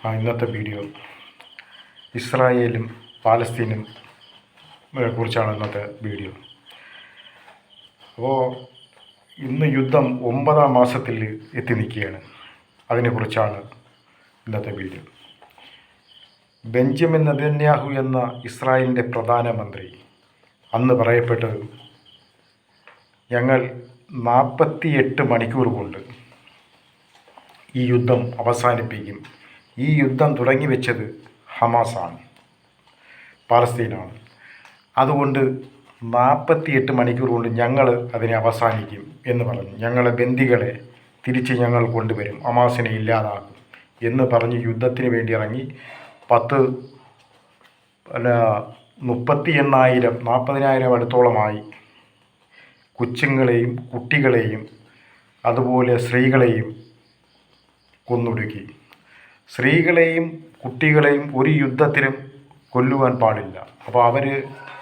ഇന്നത്തെ വീഡിയോ ഇസ്രായേലും പാലസ്തീനും കുറിച്ചാണ് ഇന്നത്തെ വീഡിയോ. അപ്പോൾ ഇന്ന് യുദ്ധം 9-ാം മാസത്തിൽ എത്തി നിൽക്കുകയാണ്. അതിനെക്കുറിച്ചാണ് ഇന്നത്തെ വീഡിയോ. ബെഞ്ചമിൻ നെതന്യാഹു എന്ന ഇസ്രായേലിൻ്റെ പ്രധാനമന്ത്രി അന്ന് പറയപ്പെട്ടത്, ഞങ്ങൾ 48 മണിക്കൂർ കൊണ്ട് ഈ യുദ്ധം അവസാനിപ്പിക്കും. ഈ യുദ്ധം തുടങ്ങി വെച്ചത് ഹമാസാണ്, പാലസ്തീനാണ്. അതുകൊണ്ട് 48 മണിക്കൂർ കൊണ്ട് ഞങ്ങൾ അതിനെ അവസാനിക്കും എന്ന് പറഞ്ഞു. ഞങ്ങളെ ബന്ദികളെ തിരിച്ച് ഞങ്ങൾ കൊണ്ടുവരും, ഹമാസിനെ ഇല്ലാതാക്കും എന്ന് പറഞ്ഞ് യുദ്ധത്തിന് വേണ്ടി ഇറങ്ങി 40,000 അടുത്തോളമായി കൊച്ചുങ്ങളെയും കുട്ടികളെയും അതുപോലെ സ്ത്രീകളെയും കൊന്നൊടുക്കി. സ്ത്രീകളെയും കുട്ടികളെയും ഒരു യുദ്ധത്തിലും കൊല്ലുവാൻ പാടില്ല. അപ്പോൾ അവർ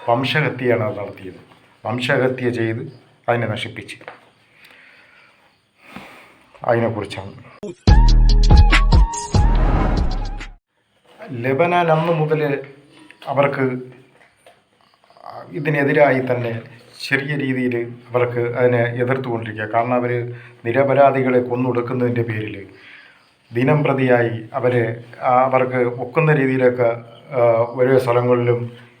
വംശഹത്യയാണ് അത് നടത്തിയത്. വംശഹത്യ ചെയ്ത് അതിനെ നശിപ്പിച്ച്. അതിനെക്കുറിച്ചാണ്. ലെബനാൻ അന്ന് മുതൽ അവർക്ക് ഇതിനെതിരായി തന്നെ ചെറിയ രീതിയിൽ അവർക്ക് അതിനെ എതിർത്തുകൊണ്ടിരിക്കുക. കാരണം അവർ നിരപരാധികളെ കൊന്നൊടുക്കുന്നതിൻ്റെ പേരിൽ ദിനം പ്രതിയായി അവർക്ക് ഒക്കുന്ന രീതിയിലൊക്കെ ഓരോ സ്ഥലങ്ങളിലും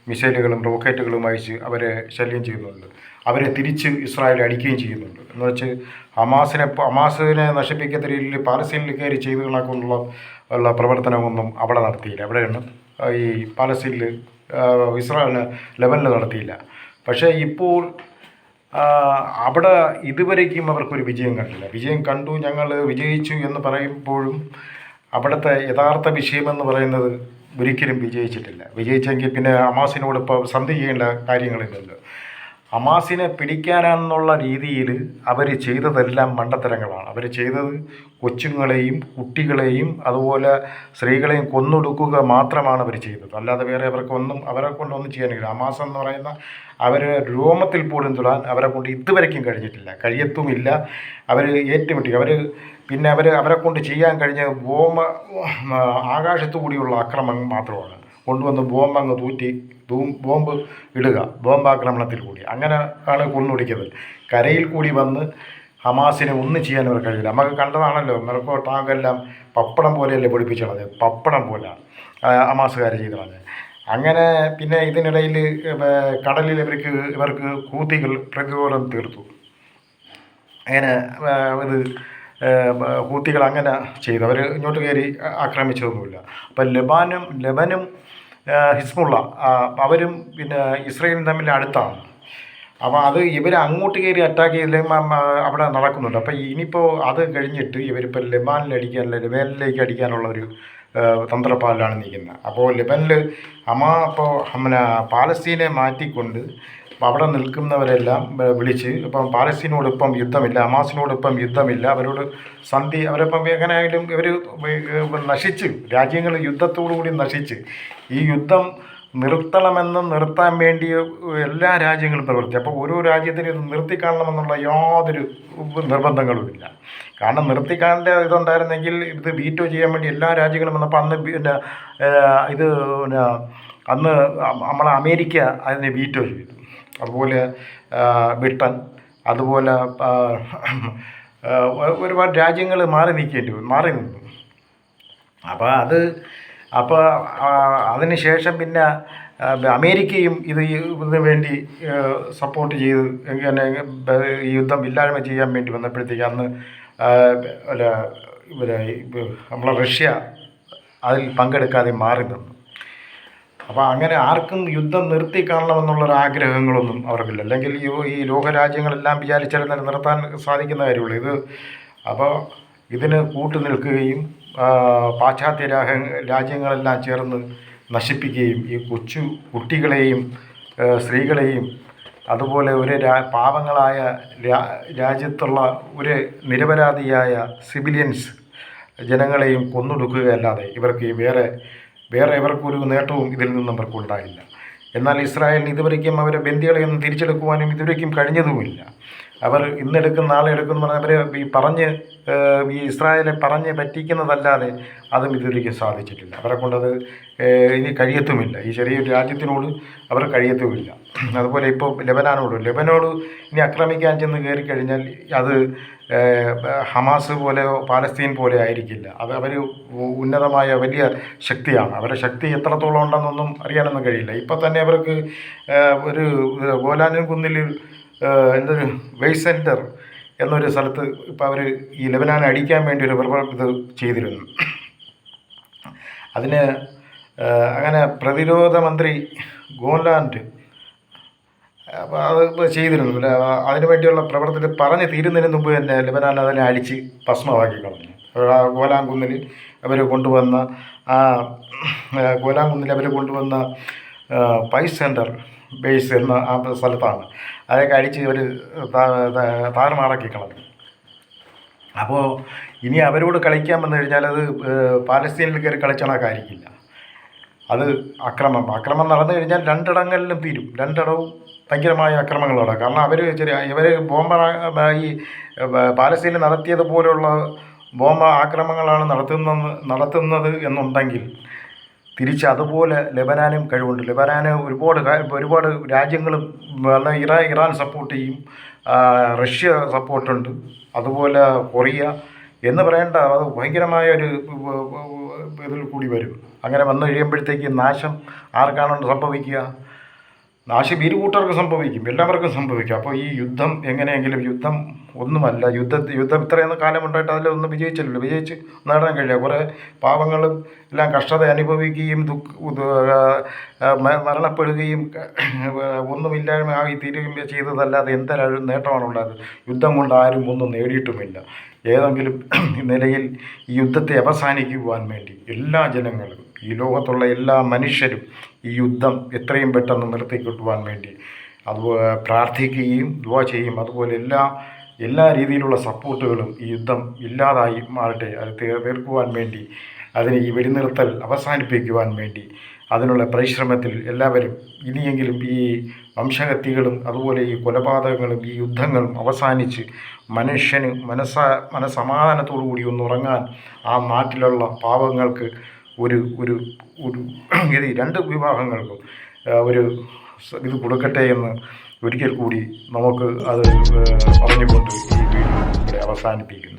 മിസൈലുകളും റോക്കറ്റുകളും അയച്ച് അവരെ ശല്യം ചെയ്യുന്നുണ്ട്. അവരെ തിരിച്ച് ഇസ്രായേൽ അടിക്കുകയും ചെയ്യുന്നുണ്ട്. എന്ന് വെച്ച് ഹമാസിനെ നശിപ്പിക്കുന്ന രീതിയിൽ പാലസ്തീനിൽ കയറി ചെയ്തു കണക്കുള്ള പ്രവർത്തനമൊന്നും അവിടെ നടത്തിയില്ല. എവിടെയാണ് ഈ പാലസ്തീനിൽ ലെബനിൽ നടത്തിയില്ല. പക്ഷേ ഇപ്പോൾ അവിടെ ഇതുവരേക്കും അവർക്കൊരു വിജയം കണ്ടില്ല. വിജയം കണ്ടു, ഞങ്ങൾ വിജയിച്ചു എന്ന് പറയുമ്പോഴും അവിടുത്തെ യഥാർത്ഥ വിഷയമെന്ന് പറയുന്നത് ഒരിക്കലും വിജയിച്ചിട്ടില്ല. വിജയിച്ചെങ്കിൽ പിന്നെ ഹമാസിനോട് ഇപ്പോൾ സന്ധി ചെയ്യേണ്ട കാര്യങ്ങളില്ലല്ലോ. ഹമാസിനെ പിടിക്കാനെന്നുള്ള രീതിയിൽ അവർ ചെയ്തതെല്ലാം മണ്ടത്തരങ്ങളാണ്. അവർ ചെയ്തത് കൊച്ചുങ്ങളെയും കുട്ടികളെയും അതുപോലെ സ്ത്രീകളെയും കൊന്നൊടുക്കുക മാത്രമാണ് അവർ ചെയ്തത്. അല്ലാതെ വേറെ അവരെ കൊണ്ടൊന്നും ചെയ്യാനില്ല. ഹമാസ് എന്ന് പറയുന്ന അവരെ രോമത്തിൽ പോലും തൊടാൻ അവരെ കൊണ്ട് ഇതുവരയ്ക്കും കഴിഞ്ഞിട്ടില്ല, കഴിയത്തുമില്ല. അവർ ഏറ്റുമുട്ടി. അവരെ കൊണ്ട് ചെയ്യാൻ കഴിഞ്ഞ ആകാശത്തു കൂടിയുള്ള ആക്രമണം മാത്രമാണ്. കൊണ്ടുവന്ന് ബോംബങ്ങ് ബോംബ് ഇടുക, ബോംബാക്രമണത്തിൽ കൂടി അങ്ങനെ ആണ് കൊന്നൊടുക്കിയത്. കരയിൽ കൂടി വന്ന് ഹമാസിനെ ഒന്നും ചെയ്യാൻ അവർ കഴിയില്ല. നമുക്ക് കണ്ടതാണല്ലോ, മെറക്കോ ടാങ്കെല്ലാം പപ്പടം പോലെയല്ലേ പൊടിപ്പിച്ചത്, പപ്പടം പോലെ ഹമാസുകാർ ചെയ്തത്. അങ്ങനെ പിന്നെ ഇതിനിടയിൽ കടലിൽ ഇവർക്ക് ഹൂതികൾ പ്രതിരോധം തീർത്തു. അങ്ങനെ ഹൂതികൾ അങ്ങനെ ചെയ്തു. അവർ ഇങ്ങോട്ട് കയറി ആക്രമിച്ചതൊന്നുമില്ല. അപ്പം ലെബനും ഹിസ്ബുള്ള അവരും പിന്നെ ഇസ്രയേലും തമ്മിൽ അടുത്താണ്. അപ്പോൾ ഇവർ അങ്ങോട്ട് കയറി അറ്റാക്ക് ചെയ്തില്ലെങ്കിൽ അവിടെ നടക്കുന്നുണ്ട്. അപ്പോൾ ഇനിയിപ്പോൾ അത് കഴിഞ്ഞിട്ട് ഇവരിപ്പോൾ ലെബനിലേക്ക് അടിക്കാനുള്ള ഒരു തന്ത്രപ്പാലിലാണ് നിൽക്കുന്നത്. അപ്പോൾ ലെബനിൽ പാലസ്തീനെ മാറ്റിക്കൊണ്ട് അവിടെ നിൽക്കുന്നവരെല്ലാം വിളിച്ച് ഇപ്പം പാലസ്തീനോടൊപ്പം യുദ്ധമില്ല, ഹമാസിനോടൊപ്പം യുദ്ധമില്ല, അവരോട് സന്ധി, അവരിപ്പം എങ്ങനെയായാലും ഇവർ നശിച്ച്, രാജ്യങ്ങൾ യുദ്ധത്തോടുകൂടി നശിച്ച് ഈ യുദ്ധം നിർത്താൻ വേണ്ടി എല്ലാ രാജ്യങ്ങളും പ്രവർത്തിച്ചു. അപ്പോൾ ഓരോ രാജ്യത്തിനും ഇത് നിർത്തിക്കാണണമെന്നുള്ള യാതൊരു നിർബന്ധങ്ങളുമില്ല. കാരണം നിർത്തിക്കാണേണ്ട ഇതുണ്ടായിരുന്നെങ്കിൽ ഇത് വീറ്റോ ചെയ്യാൻ വേണ്ടി എല്ലാ രാജ്യങ്ങളും വന്നപ്പോൾ അന്ന് നമ്മളെ അമേരിക്ക അതിനെ വീറ്റോ ചെയ്തു. അതുപോലെ ബ്രിട്ടൻ, അതുപോലെ ഒരുപാട് രാജ്യങ്ങൾ മാറി നിന്നു. അപ്പോൾ അതിന് ശേഷം പിന്നെ അമേരിക്കയും ഇതിന് വേണ്ടി സപ്പോർട്ട് ചെയ്ത് ഈ യുദ്ധം ഇല്ലായ്മ ചെയ്യാൻ വേണ്ടി വന്നപ്പോഴത്തേക്ക് അന്ന് നമ്മളെ റഷ്യ അതിൽ പങ്കെടുക്കാതെ മാറി നിന്നു. അപ്പോൾ അങ്ങനെ ആർക്കും യുദ്ധം നിർത്തി കാണണമെന്നുള്ളൊരാഗ്രഹങ്ങളൊന്നും അവർക്കില്ല. അല്ലെങ്കിൽ ഈ ലോകരാജ്യങ്ങളെല്ലാം വിചാരിച്ചാൽ നിർത്താൻ സാധിക്കുന്ന കാര്യമുള്ളൂ. അപ്പോൾ ഇതിന് കൂട്ടുനിൽക്കുകയും പാശ്ചാത്യ രാജ്യങ്ങളെല്ലാം ചേർന്ന് നശിപ്പിക്കുകയും ഈ കുട്ടികളെയും സ്ത്രീകളെയും അതുപോലെ പാവങ്ങളായ രാജ്യത്തുള്ള ഒരു നിരപരാധിയായ സിവിലിയൻസ് ജനങ്ങളെയും കൊന്നൊടുക്കുകയല്ലാതെ ഇവർക്ക് വേറെ ഇവർക്കൊരു നേട്ടവും ഇതിൽ നിന്നും അവർക്കുണ്ടായില്ല. എന്നാൽ ഇസ്രായേലിന് ഇതുവരേക്കും അവരെ ബന്ദികളെയൊന്നും തിരിച്ചെടുക്കുവാനും ഇതുവരേക്കും കഴിഞ്ഞതുമില്ല. അവർ ഇന്നെടുക്കും നാളെ എടുക്കും എന്ന് പറഞ്ഞാൽ അവർ ഈ പറഞ്ഞ് ഈ ഇസ്രായേലെ പറഞ്ഞ് പറ്റിക്കുന്നതല്ലാതെ അതും ഇതുവരെയ്ക്കും സാധിച്ചിട്ടില്ല. അവരെ കൊണ്ടത് ഇനി കഴിയത്തുമില്ല. ഈ ചെറിയൊരു രാജ്യത്തിനോട് അവർ കഴിയത്തുമില്ല. അതുപോലെ ഇപ്പോൾ ലെബനോട് ഇനി ആക്രമിക്കാൻ ചെന്ന് കയറിക്കഴിഞ്ഞാൽ അത് ഹമാസ് പോലെയോ പാലസ്തീൻ പോലെ ആയിരിക്കില്ല. അത് അവർ ഉന്നതമായ വലിയ ശക്തിയാണ്. അവരുടെ ശക്തി എത്രത്തോളം ഉണ്ടെന്നൊന്നും അറിയാനൊന്നും കഴിയില്ല. ഇപ്പോൾ തന്നെ അവർക്ക് ഒരു ഗോലാൻ കുന്നിൽ എന്തൊരു വെയ്സ് സെൻറ്റർ എന്നൊരു സ്ഥലത്ത് ഇപ്പോൾ അവർ ഈ ലെബനാനെ അടിക്കാൻ വേണ്ടി ഒരു ഇത് ചെയ്തിരുന്നു. അതിന് അങ്ങനെ പ്രതിരോധ മന്ത്രി ഗോലാൻഡ് അപ്പോൾ അത് ചെയ്തിരുന്നു. അതിനു വേണ്ടിയുള്ള പ്രവർത്തനത്തിൽ പറഞ്ഞ് തീരുന്നതിന് മുമ്പ് തന്നെ ലെബനാൻ അതിനെ അടിച്ച് ഭസ്മമാക്കി കളഞ്ഞു. ഗോലാൻ കുന്നിൽ അവർ കൊണ്ടുവന്ന പൈസ് സെൻറ്റർ ബേസ് എന്ന ആ സ്ഥലത്താണ് അതൊക്കെ അടിച്ച് അവർ താറുമാറാക്കി കളഞ്ഞു. അപ്പോൾ ഇനി അവരോട് കളിക്കാൻ വന്നു കഴിഞ്ഞാൽ അത് പാലസ്തീനിൽ കയറി കളിച്ചണക്കായിരിക്കില്ല. അത് അക്രമം നടന്നു കഴിഞ്ഞാൽ രണ്ടിടങ്ങളിലും തീരും. രണ്ടിടവും ഭയങ്കരമായ അക്രമങ്ങളോടെ. കാരണം ഇവർ ഈ പാലസ്തീനിൽ നടത്തിയതുപോലുള്ള ബോംബ് ആക്രമണങ്ങളാണ് നടത്തുന്നത് എന്നുണ്ടെങ്കിൽ തിരിച്ച് അതുപോലെ ലെബനാനും കഴിവുണ്ട്. ലെബനാന് ഒരുപാട് രാജ്യങ്ങളും ഇറാൻ സപ്പോർട്ട് ചെയ്യും, റഷ്യ സപ്പോർട്ടുണ്ട്, അതുപോലെ കൊറിയ എന്ന് പറയേണ്ട അത് ഭയങ്കരമായ ഒരു ഇതിൽ കൂടി വരും. അങ്ങനെ വന്നു കഴിയുമ്പോഴത്തേക്ക് നാശം ആർക്കാണ് സംഭവിക്കുക? നാശം ഇരു കൂട്ടർക്ക് സംഭവിക്കും, എല്ലാവർക്കും സംഭവിക്കും. അപ്പോൾ ഈ യുദ്ധം എങ്ങനെയെങ്കിലും യുദ്ധം ഒന്നുമല്ല. യുദ്ധം ഇത്രയൊന്നും കാലമുണ്ടായിട്ട് അതിലൊന്നും വിജയിച്ച് നേടാൻ കഴിയില്ല. കുറേ പാവങ്ങളും എല്ലാം കഷ്ടത അനുഭവിക്കുകയും മരണപ്പെടുകയും ഒന്നുമില്ലായ്മയായി തീരുകയും ചെയ്തതല്ലാതെ എന്തൊരു നേട്ടമാണുള്ളത്? യുദ്ധം കൊണ്ട് ആരും ഒന്നും നേടിയിട്ടുമില്ല. ഏതെങ്കിലും നിലയിൽ ഈ യുദ്ധത്തെ അവസാനിക്കുവാൻ വേണ്ടി എല്ലാ ജനങ്ങളും, ഈ ലോകത്തുള്ള എല്ലാ മനുഷ്യരും ഈ യുദ്ധം എത്രയും പെട്ടെന്ന് നിർത്തിക്കിട്ടുവാൻ വേണ്ടി അതുപോലെ പ്രാർത്ഥിക്കുകയും ദുആ ചെയ്യും. അതുപോലെ എല്ലാ രീതിയിലുള്ള സപ്പോർട്ടുകളും ഈ യുദ്ധം ഇല്ലാതായി മാറട്ടെ. അത് തീർക്കുവാൻ വേണ്ടി, അതിന് ഈ വെടിനിർത്തൽ അവസാനിപ്പിക്കുവാൻ വേണ്ടി അതിനുള്ള പരിശ്രമത്തിൽ എല്ലാവരും ഇനിയെങ്കിലും ഈ വംശഹത്യകളും അതുപോലെ ഈ കൊലപാതകങ്ങളും ഈ യുദ്ധങ്ങളും അവസാനിച്ച് മനുഷ്യന് മനസ്സമാധാനത്തോടു കൂടി ഒന്ന് ഉറങ്ങാൻ ആ നാട്ടിലുള്ള പാവങ്ങൾക്ക് ഒരു രണ്ട് വിഭാഗങ്ങൾക്കും ഒരു ഇത് കൊടുക്കട്ടെ എന്ന് ഒരിക്കൽ കൂടി നമുക്ക് അത് പറഞ്ഞുകൊണ്ട് ഈ വീഡിയോ ഇവിടെ അവസാനിപ്പിക്കുന്നു.